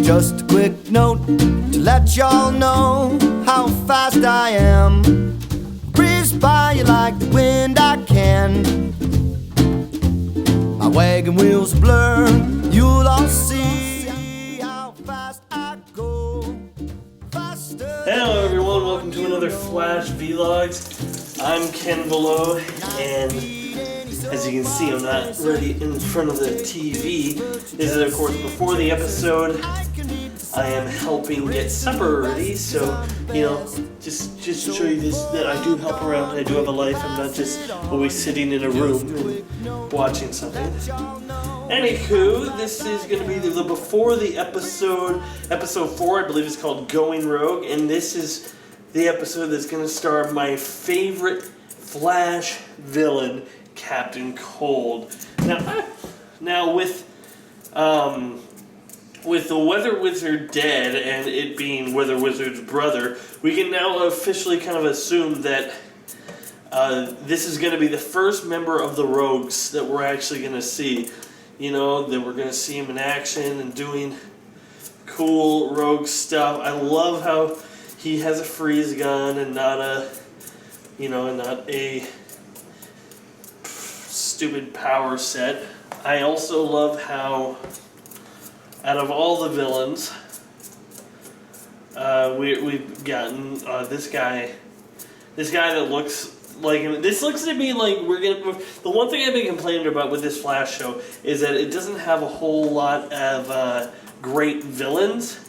Just a quick note to let y'all know how fast I am. Breeze by you like the wind I can. My wagon wheels blur, you'll all see how fast I go. Faster. Hello everyone, welcome to another Flash Vlogs. I'm Ken Below, and as you can see, I'm not really in front of the TV. This is, of course, before the episode. I am helping get supper ready, so, just to show you this, that I do help around. I do have a life. I'm not just always sitting in a room and watching something. Anywho, this is going to be the before the episode 4, I believe it's called Going Rogue, and this is the episode that's going to star my favorite Flash villain, Captain Cold. Now with the Weather Wizard dead and it being Weather Wizard's brother, we can now officially kind of assume that this is going to be the first member of the Rogues that we're actually going to see. That we're going to see him in action and doing cool Rogue stuff. I love how he has a freeze gun and not a stupid power set. I also love how, out of all the villains, we've gotten this guy that looks like him. This looks to me like the one thing I've been complaining about with this Flash show is that it doesn't have a whole lot of great villains.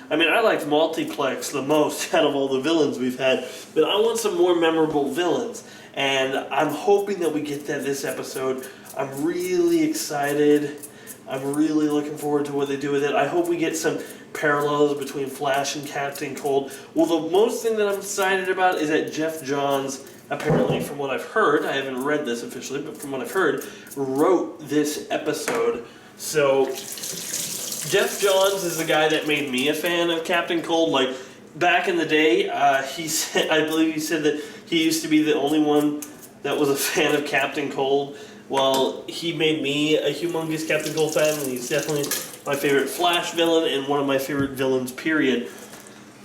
I mean, I liked Multiplex the most out of all the villains we've had, but I want some more memorable villains, and I'm hoping that we get that this episode. I'm really excited. I'm really looking forward to what they do with it. I hope we get some parallels between Flash and Captain Cold. Well, the most thing that I'm excited about is that Jeff Johns, apparently, from what I've heard, I haven't read this officially, but from what I've heard, wrote this episode. So Jeff Johns is the guy that made me a fan of Captain Cold. Like, back in the day, I believe he said that he used to be the only one that was a fan of Captain Cold. Well, he made me a humongous Captain Cold fan, and he's definitely my favorite Flash villain and one of my favorite villains, period.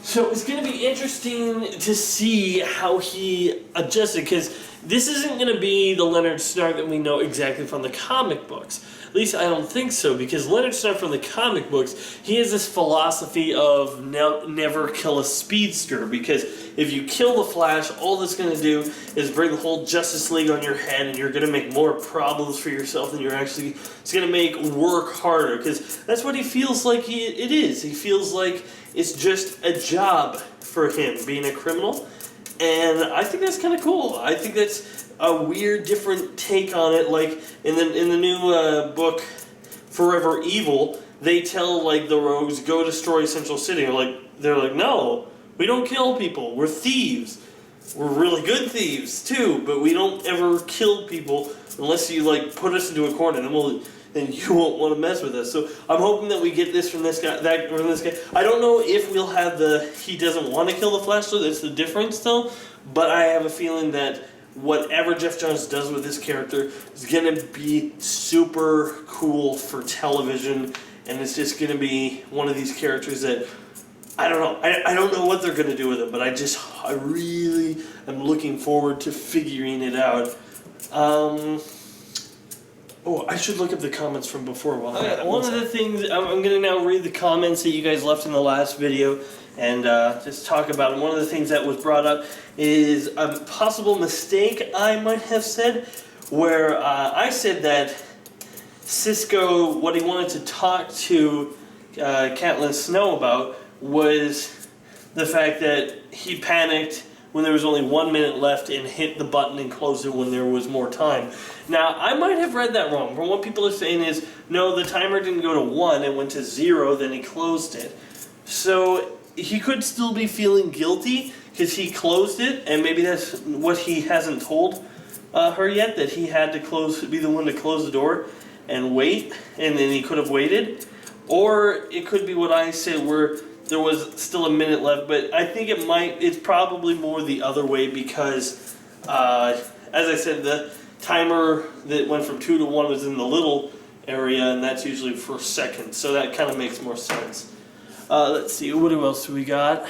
So it's going to be interesting to see how he adjusted, because this isn't going to be the Leonard Snark that we know exactly from the comic books. At least I don't think so, because Leonard Snark from the comic books, he has this philosophy of never kill a speedster, because if you kill the Flash, all that's going to do is bring the whole Justice League on your head, and you're going to make more problems for yourself than it's going to make work harder, because that's what he feels like it is. He feels like it's just a job for him, being a criminal, and I think that's kind of cool. I think that's a weird, different take on it. Like in the new book, Forever Evil, they tell the Rogues, go destroy Central City. They're like, no, we don't kill people. We're thieves. We're really good thieves too, but we don't ever kill people unless you put us into a corner, then you won't want to mess with us. So I'm hoping that we get this from this guy. I don't know if we'll have he doesn't want to kill the Flash, so that's the difference though. But I have a feeling that whatever Jeff Johns does with this character is going to be super cool for television, and it's just going to be one of these characters that, I don't know. I don't know what they're going to do with him, but I really am looking forward to figuring it out. I should look up the comments from before. One of the things, I'm going to now read the comments that you guys left in the last video and just talk about it. One of the things that was brought up is a possible mistake I might have said, where I said that Cisco, what he wanted to talk to Caitlin Snow about was the fact that he panicked when there was only 1 minute left and hit the button and closed it when there was more time. Now, I might have read that wrong. From what people are saying is, no, the timer didn't go to 1, it went to 0, then he closed it. So he could still be feeling guilty because he closed it, and maybe that's what he hasn't told her yet, that he had to be the one to close the door and wait, and then he could have waited. Or it could be what I said, where there was still a minute left, but I think it's probably more the other way, because, as I said, the timer that went from 2 to 1 was in the little area, and that's usually for seconds, so that kind of makes more sense. Let's see, what else do we got?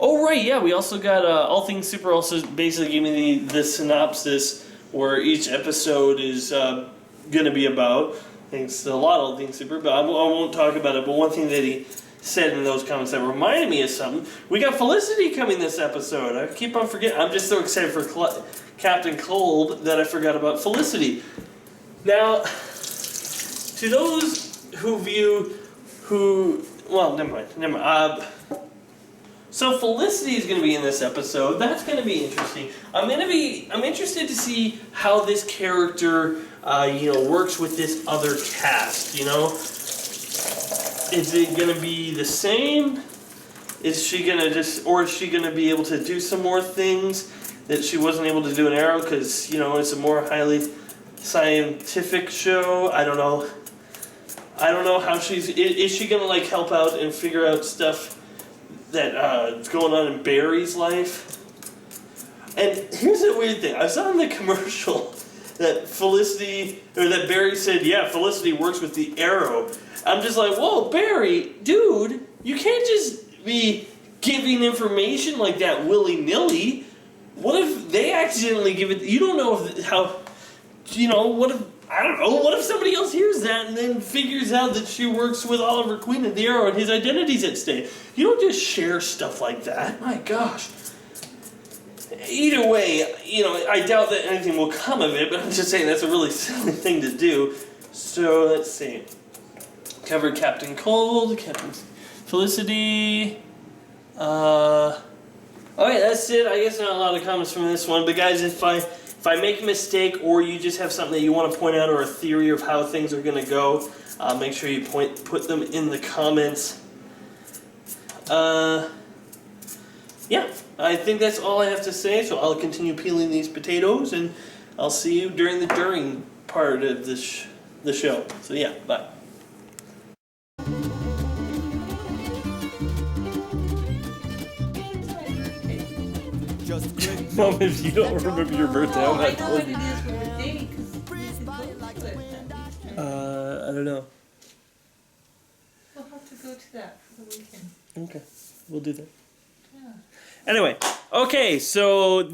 Oh, right, yeah, we also got All Things Super also basically gave me the synopsis where each episode is going to be about. I think it's a lot of All Things Super, but I won't talk about it. But one thing that he said in those comments that reminded me of something, we got Felicity coming this episode. I keep on forgetting. I'm just so excited for Captain Cold that I forgot about Felicity. Now, to those well, never mind. So Felicity is going to be in this episode. That's going to be interesting. I'm interested to see how this character, works with this other cast. Is it going to be the same? Is she going to is she going to be able to do some more things that she wasn't able to do in Arrow? Because it's a more highly scientific show. I don't know. I don't know how is she going to help out and figure out stuff that's going on in Barry's life? And here's the weird thing. I saw in the commercial that Barry said, yeah, Felicity works with the Arrow. I'm just like, whoa, Barry, dude, you can't just be giving information like that willy-nilly. What if they accidentally give it, you don't know what if somebody else hears that and then figures out that she works with Oliver Queen at the Arrow and his identity's at stake? You don't just share stuff like that. My gosh. Either way, I doubt that anything will come of it, but I'm just saying that's a really silly thing to do. So, let's see. Covered Captain Cold, Captain Felicity. Okay, that's it. I guess not a lot of comments from this one, but guys, if I make a mistake or you just have something that you want to point out or a theory of how things are going to go, make sure you put them in the comments. Yeah, I think that's all I have to say, so I'll continue peeling these potatoes, and I'll see you during the part of the show. So yeah, bye. Mom, if you don't remember your birthday, I'm not telling you. I know what it is for the day, because I don't know. we'll have to go to that for the weekend. Okay, we'll do that. Yeah. Anyway, okay, so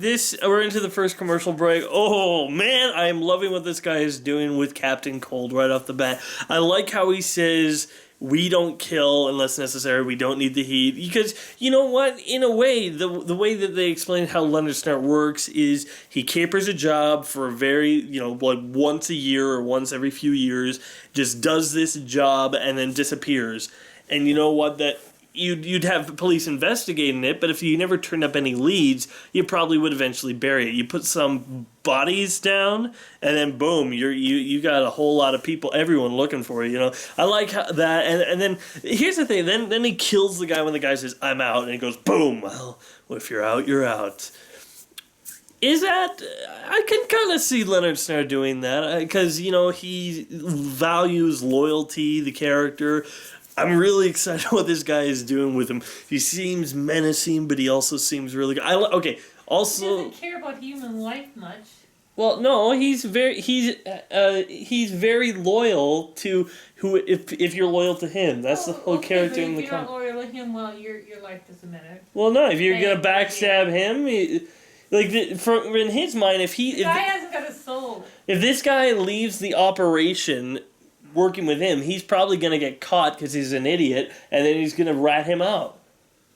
we're into the first commercial break. Oh man, I am loving what this guy is doing with Captain Cold right off the bat. I like how he says, we don't kill unless necessary, we don't need the heat. Because, you know what, in a way, the way that they explain how Leonard Snart works is he capers a job for a very, once a year or once every few years, just does this job and then disappears. And you know what, that you'd have police investigating it, but if you never turned up any leads, you probably would eventually bury it. You put some bodies down, and then boom, you got a whole lot of people, everyone looking for you. I like that, and then here's the thing. Then he kills the guy when the guy says, "I'm out," and he goes, "Boom." Well, if you're out, you're out. Is that? I can kind of see Leonard Snart doing that because he values loyalty, the character. I'm really excited what this guy is doing with him. He seems menacing, but he also seems really good. Also, He doesn't care about human life much. Well, no, he's very loyal to who. If you're loyal to him, that's the whole character in the comic. If you're not loyal to him, well, your life doesn't matter. Well, no, if you're gonna backstab him, in his mind, the guy hasn't got a soul. If this guy leaves the operation working with him, he's probably going to get caught because he's an idiot, and then he's going to rat him out.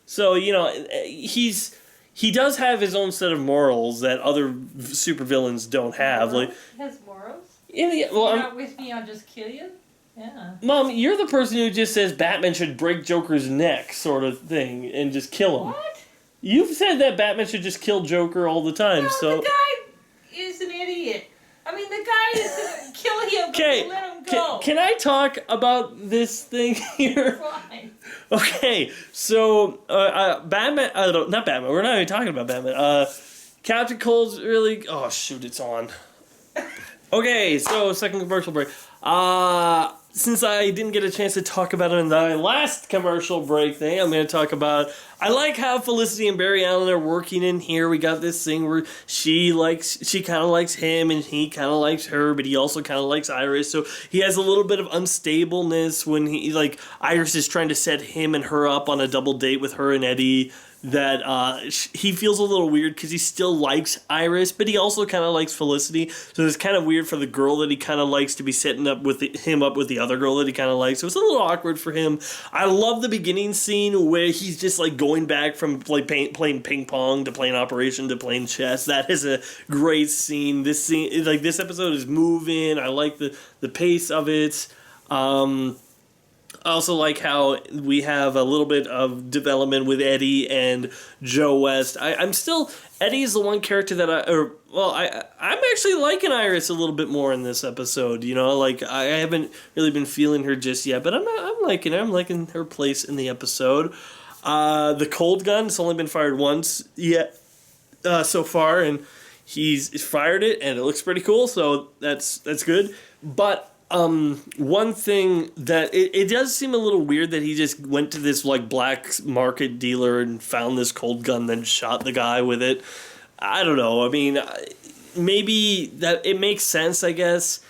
So, he does have his own set of morals that other supervillains don't have. He has morals? Yeah, well, You're not with me, I'll just kill you? Yeah. Mom, you're the person who just says Batman should break Joker's neck, sort of thing, and just kill him. What? You've said that Batman should just kill Joker all the time, No, so... the guy is an idiot. I mean, the guy is going to kill him, but let him go. Can I talk about this thing here? Fine. Okay, so Batman. Not Batman. We're not even talking about Batman. Captain Cold's really. Oh shoot, it's on. Okay, so second commercial break. since I didn't get a chance to talk about it in the last commercial break thing, I'm going to talk about... I like how Felicity and Barry Allen are working in here. We got this thing where she kind of likes him, and he kind of likes her, but he also kind of likes Iris. So he has a little bit of unstableness when Iris is trying to set him and her up on a double date with her and Eddie. That he feels a little weird because he still likes Iris, but he also kind of likes Felicity. So it's kind of weird for the girl that he kind of likes to be setting up with him up with the other girl that he kind of likes. So it's a little awkward for him. I love the beginning scene where he's just like going back from like playing ping pong to playing Operation to playing chess. That is a great scene. This episode is moving. I like the pace of it. I also like how we have a little bit of development with Eddie and Joe West. I'm still... Eddie is the one character that I'm actually liking Iris a little bit more in this episode. You know, like, I haven't really been feeling her just yet, but I'm liking her. I'm liking her place in the episode. The cold gun, it's only been fired once yet so far, and he's fired it, and it looks pretty cool, so that's good. But... one thing that it does seem a little weird that he just went to this like black market dealer and found this cold gun, then shot the guy with it. I don't know. I mean, maybe that it makes sense, I guess.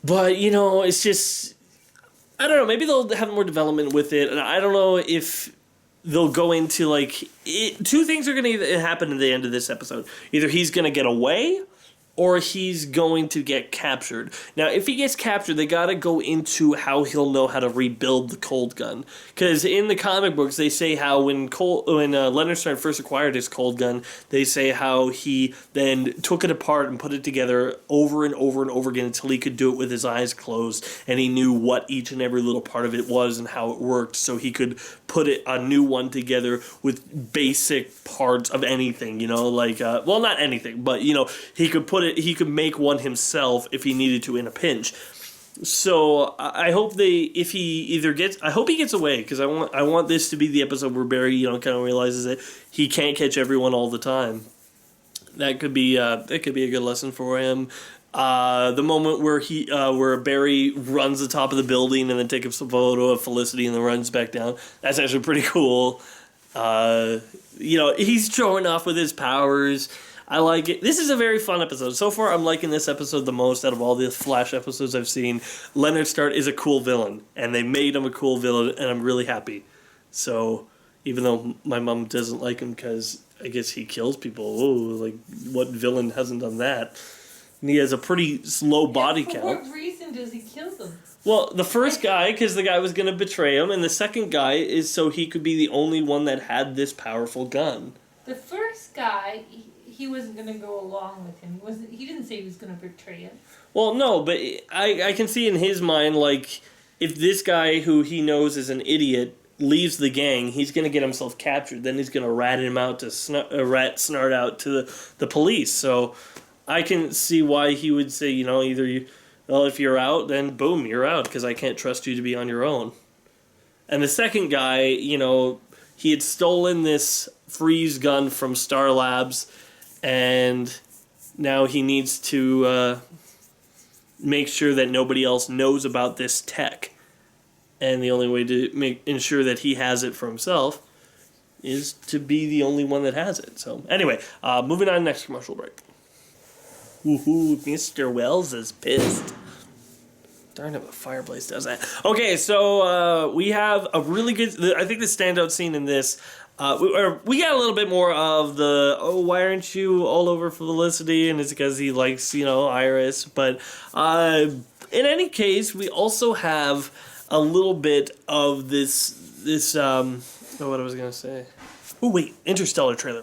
But you know, it's just I don't know. Maybe they'll have more development with it, and I don't know if they'll go into two things are going to happen at the end of this episode. Either he's going to get away, or he's going to get captured. Now, if he gets captured, they gotta go into how he'll know how to rebuild the cold gun. Because in the comic books, they say how when Leonard Stern first acquired his cold gun, they say how he then took it apart and put it together over and over and over again until he could do it with his eyes closed, and he knew what each and every little part of it was and how it worked, so he could put a new one together with basic parts of anything, you know, like, well, not anything, but, you know, he could make one himself if he needed to in a pinch. So I hope I hope he gets away, because I want this to be the episode where Barry, you know, kind of realizes that he can't catch everyone all the time. That could be a good lesson for him. The moment where Barry runs the top of the building and then takes a photo of Felicity and then runs back down, that's actually pretty cool. You know, he's showing off with his powers. I like it. This is a very fun episode. So far, I'm liking this episode the most out of all the Flash episodes I've seen. Leonard Stern is a cool villain, and they made him a cool villain, and I'm really happy. So, even though my mom doesn't like him because I guess he kills people, what villain hasn't done that? And he has a pretty low body count. For what reason does he kill them? Well, the first guy, because the guy was going to betray him, and the second guy is so he could be the only one that had this powerful gun. The first guy, he wasn't going to go along with him. He didn't say he was going to betray him. Well, no, but I can see in his mind, like, if this guy who he knows is an idiot leaves the gang, he's going to get himself captured. Then he's going to rat him out to rat Snart out to the police. So I can see why he would say, you know, if you're out, then boom, you're out, because I can't trust you to be on your own. And the second guy, you know, he had stolen this freeze gun from Star Labs, and now he needs to make sure that nobody else knows about this tech. And the only way to ensure that he has it for himself is to be the only one that has it. So anyway, moving on, next commercial break. Woohoo, Mr. Wells is pissed. Darn it, the fireplace does that. Okay, so we have a really good... I think the standout scene in this... we got a little bit more of the, why aren't you all over Felicity? And it's because he likes, you know, Iris. But in any case, we also have a little bit of this what I was going to say. Oh, wait, Interstellar trailer.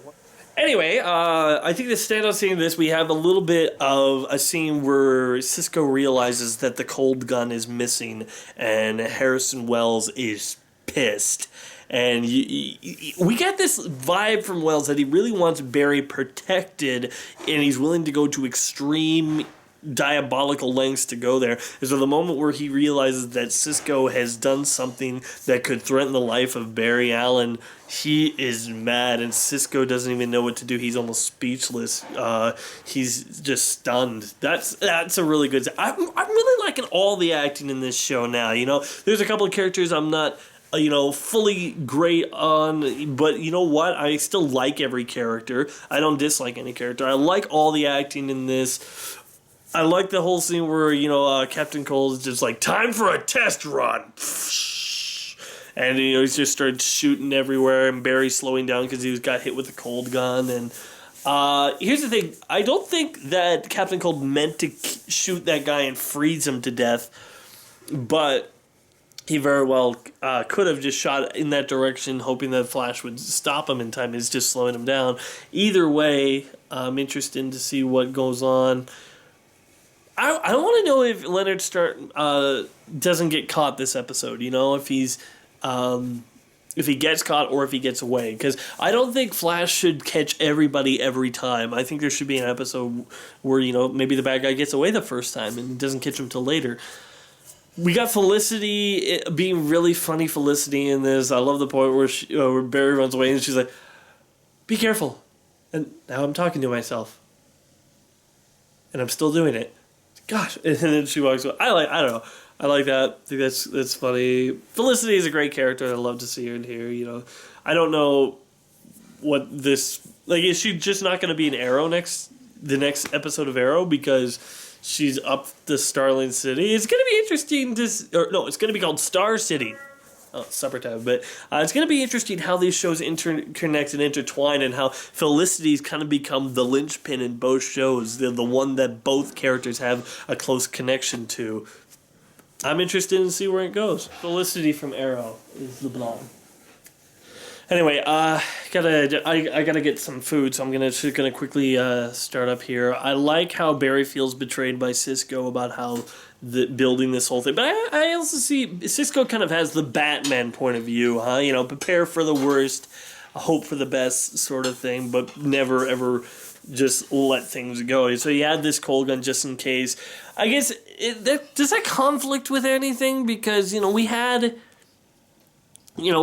Anyway, I think the standout scene in this, we have a little bit of a scene where Cisco realizes that the cold gun is missing, and Harrison Wells is pissed. And we get this vibe from Wells that he really wants Barry protected, and he's willing to go to extreme diabolical lengths to go there. Is the moment where he realizes that Cisco has done something that could threaten the life of Barry Allen. He is mad, and Cisco doesn't even know what to do. He's almost speechless. He's just stunned. That's a really good. I'm really liking all the acting in this show now. There's a couple of characters I'm not fully great on, but you know what? I still like every character. I don't dislike any character. I like all the acting in this. I like the whole scene where, Captain Cole is just like, time for a test run. And, he's just started shooting everywhere, and Barry's slowing down because he got hit with a cold gun. And here's the thing. I don't think that Captain Cold meant to shoot that guy and freeze him to death, but he very well could have just shot in that direction, hoping that Flash would stop him in time. He's just slowing him down. Either way, I'm interested to see what goes on. I want to know if Leonard Starr doesn't get caught this episode. If he's if he gets caught or if he gets away. Because I don't think Flash should catch everybody every time. I think there should be an episode where maybe the bad guy gets away the first time and doesn't catch him till later. We got Felicity being really funny. Felicity in this. I love the point where Barry runs away and she's like, "Be careful." And now I'm talking to myself, and I'm still doing it. Gosh, and then she walks away. I don't know. I like that. I think that's funny. Felicity is a great character. I love to see her in here. I don't know what this is. She just not going to be in Arrow the next episode of Arrow because she's up to Starling City. It's going to be interesting it's going to be called Star City. Oh, it's supper time. But it's going to be interesting how these shows interconnect and intertwine, and how Felicity's kind of become the linchpin in both shows, the one that both characters have a close connection to. I'm interested in see where it goes. Felicity from Arrow is the blonde. Anyway, I gotta get some food, so I'm gonna quickly start up here. I like how Barry feels betrayed by Cisco about how building this whole thing, but I also see Cisco kind of has the Batman point of view, huh? Prepare for the worst, hope for the best sort of thing, but never ever just let things go. So he had this cold gun just in case. I guess does that conflict with anything? Because we had did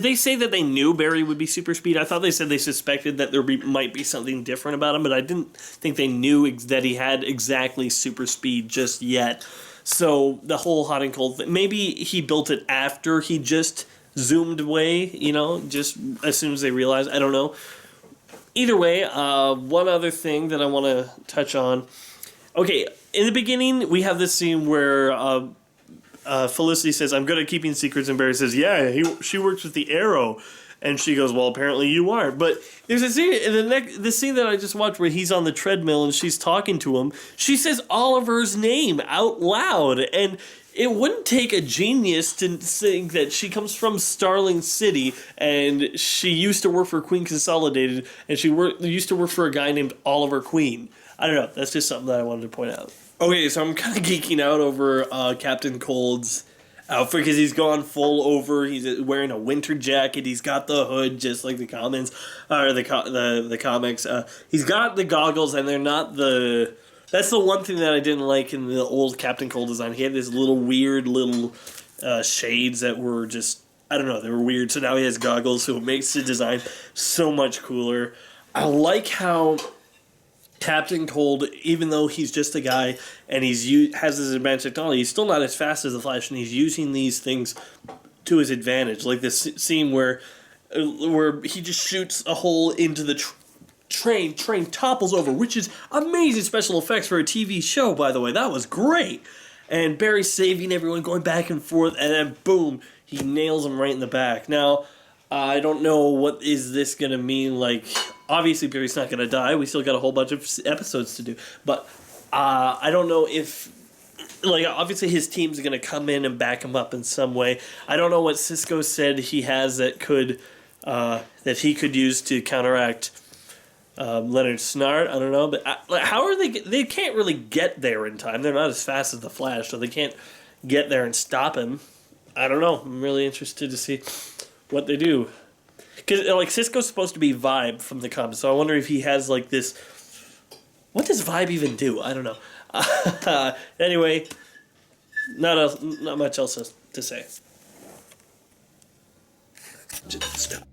they say that they knew Barry would be super speed? I thought they said they suspected that there might be something different about him, but I didn't think they knew that he had exactly super speed just yet. So the whole hot and cold thing, maybe he built it after he just zoomed away, just as soon as they realized. I don't know. Either way, one other thing that I want to touch on. Okay, in the beginning, we have this scene where Felicity says, "I'm good at keeping secrets," and Barry says, "Yeah, she works with the Arrow," and she goes, "Well, apparently you aren't." But there's a scene in the scene that I just watched where he's on the treadmill and she's talking to him. She says Oliver's name out loud, and it wouldn't take a genius to think that she comes from Starling City and she used to work for Queen Consolidated, and she used to work for a guy named Oliver Queen. I don't know. That's just something that I wanted to point out. Okay, so I'm kind of geeking out over Captain Cold's outfit because he's gone full over. He's wearing a winter jacket. He's got the hood, just like the comics. He's got the goggles, and they're not the. That's the one thing that I didn't like in the old Captain Cold design. He had this weird little shades that were just, I don't know, they were weird. So now he has goggles, so it makes the design so much cooler. I like how Captain Cold, even though he's just a guy and has his advanced technology, he's still not as fast as the Flash, and he's using these things to his advantage. Like this scene where he just shoots a hole into the train topples over, which is amazing special effects for a TV show, by the way. That was great. And Barry's saving everyone, going back and forth, and then boom, he nails him right in the back. Now, I don't know what is this going to mean. Obviously Barry's not going to die. We still got a whole bunch of episodes to do. But I don't know if, obviously his team's going to come in and back him up in some way. I don't know what Cisco said he has that he could use to counteract Leonard Snart. I don't know. But how are they can't really get there in time. They're not as fast as the Flash, so they can't get there and stop him. I don't know. I'm really interested to see what they do. Because, Cisco's supposed to be Vibe from the comics, so I wonder if he has, this What does Vibe even do? I don't know. Anyway, not much else to say. Just stop.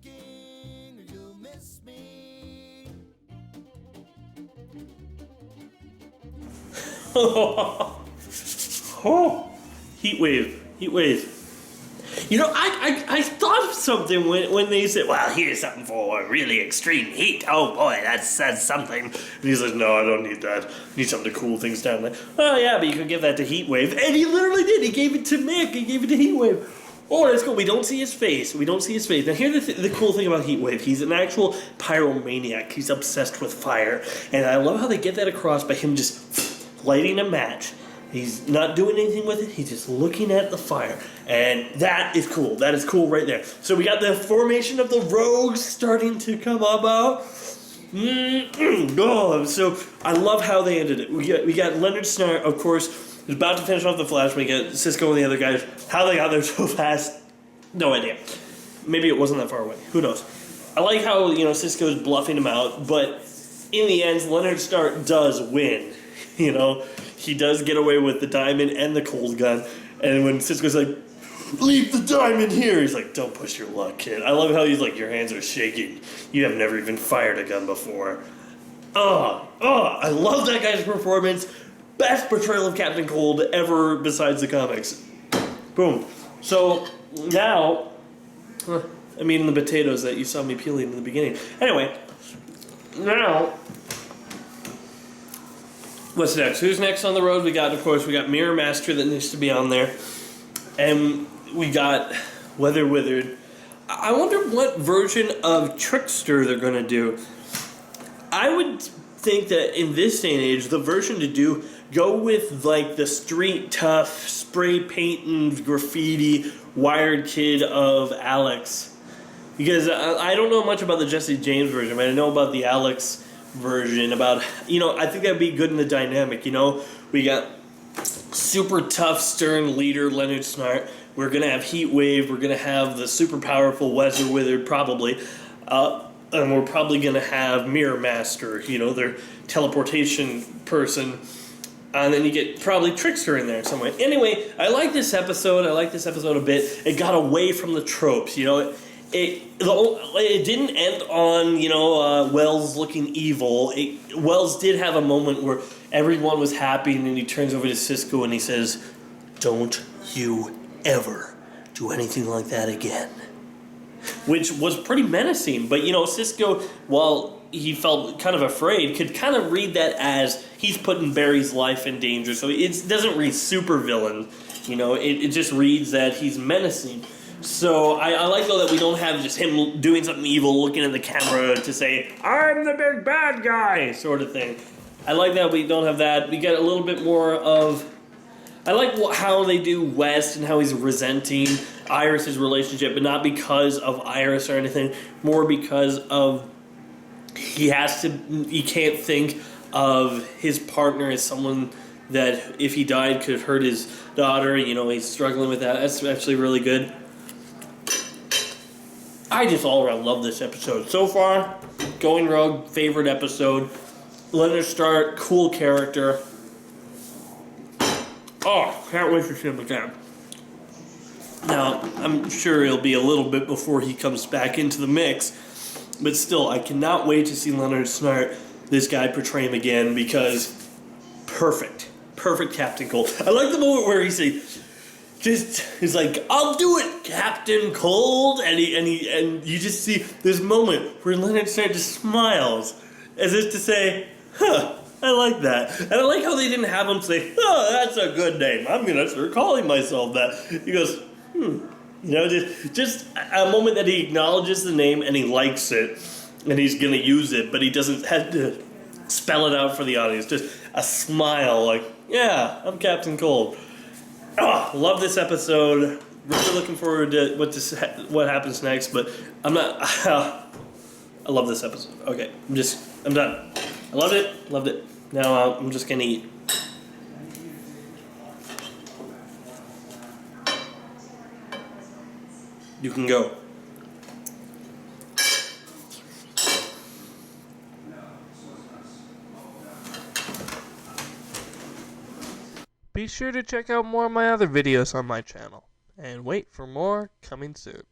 Oh, heat wave. You know, I thought of something when they said, well, here's something for really extreme heat. Oh boy, that's something. And he's like, no, I don't need that. I need something to cool things down. Like, oh yeah, but you could give that to Heat Wave. And he literally did. He gave it to Mick. He gave it to Heat Wave. Oh, that's cool. We don't see his face. Now here's the cool thing about Heat Wave. He's an actual pyromaniac. He's obsessed with fire. And I love how they get that across by him just lighting a match. He's not doing anything with it. He's just looking at the fire. And that is cool. That is cool right there. So we got the formation of the Rouge starting to come about. Oh, so I love how they ended it. We got Leonard Snart, of course, who's about to finish off the Flash. We got Cisco and the other guys. How they got there so fast, no idea. Maybe it wasn't that far away. Who knows? I like how, Cisco's bluffing him out, but in the end, Leonard Snart does win. He does get away with the diamond and the cold gun. And when Cisco's like, leave the diamond here, he's like, don't push your luck, kid. I love how he's like, your hands are shaking. You have never even fired a gun before. I love that guy's performance. Best portrayal of Captain Cold ever besides the comics. Boom. So now, I'm eating the potatoes that you saw me peeling in the beginning. Anyway, now, what's next? Who's next on the road? We got Mirror Master that needs to be on there. And we got Weather Withered. I wonder what version of Trickster they're going to do. I would think that in this day and age, the version to do, go with like the street tough, spray painting, graffiti, wired kid of Alex. Because I don't know much about the Jesse James version, but I know about the Alex version. I think that'd be good in the dynamic. We got super tough, stern leader Leonard Snart. We're gonna have Heat Wave. We're gonna have the super powerful Weather Withered, probably, and we're probably gonna have Mirror Master. Their teleportation person, and then you get probably Trickster in there in some way. Anyway, I like this episode. A bit. It got away from the tropes. It didn't end on, Wells looking evil. Wells did have a moment where everyone was happy, and then he turns over to Cisco and he says, don't you ever do anything like that again. Which was pretty menacing. But, Cisco, while he felt kind of afraid, could kind of read that as he's putting Barry's life in danger. So it doesn't read super villain. It just reads that he's menacing. So I like, though, that we don't have just him doing something evil, looking at the camera to say, I'm the big bad guy, sort of thing. I like that we don't have that. We get a little bit more of... I like how they do West and how he's resenting Iris' relationship, but not because of Iris or anything, more because of he can't think of his partner as someone that, if he died, could hurt his daughter. He's struggling with that. That's actually really good. I just all around love this episode. So far, Going Rogue, favorite episode. Leonard Snart, cool character. Oh, can't wait to see him again. Now, I'm sure it'll be a little bit before he comes back into the mix, but still, I cannot wait to see Leonard Snart, this guy, portray him again, because perfect Captain Cold. I like the moment where he's like, I'll do it, Captain Cold, and you just see this moment where Leonard Snart just smiles, as if to say, I like that. And I like how they didn't have him say, oh, that's a good name, I'm gonna start calling myself that. He goes, just a moment that he acknowledges the name and he likes it, and he's gonna use it, but he doesn't have to spell it out for the audience. Just a smile, like, yeah, I'm Captain Cold. Love this episode. Really looking forward to what happens next, but I'm not. I love this episode. Okay, I'm done. I loved it. Now I'm just gonna eat. You can go. be sure to check out more of my other videos on my channel. And wait for more coming soon.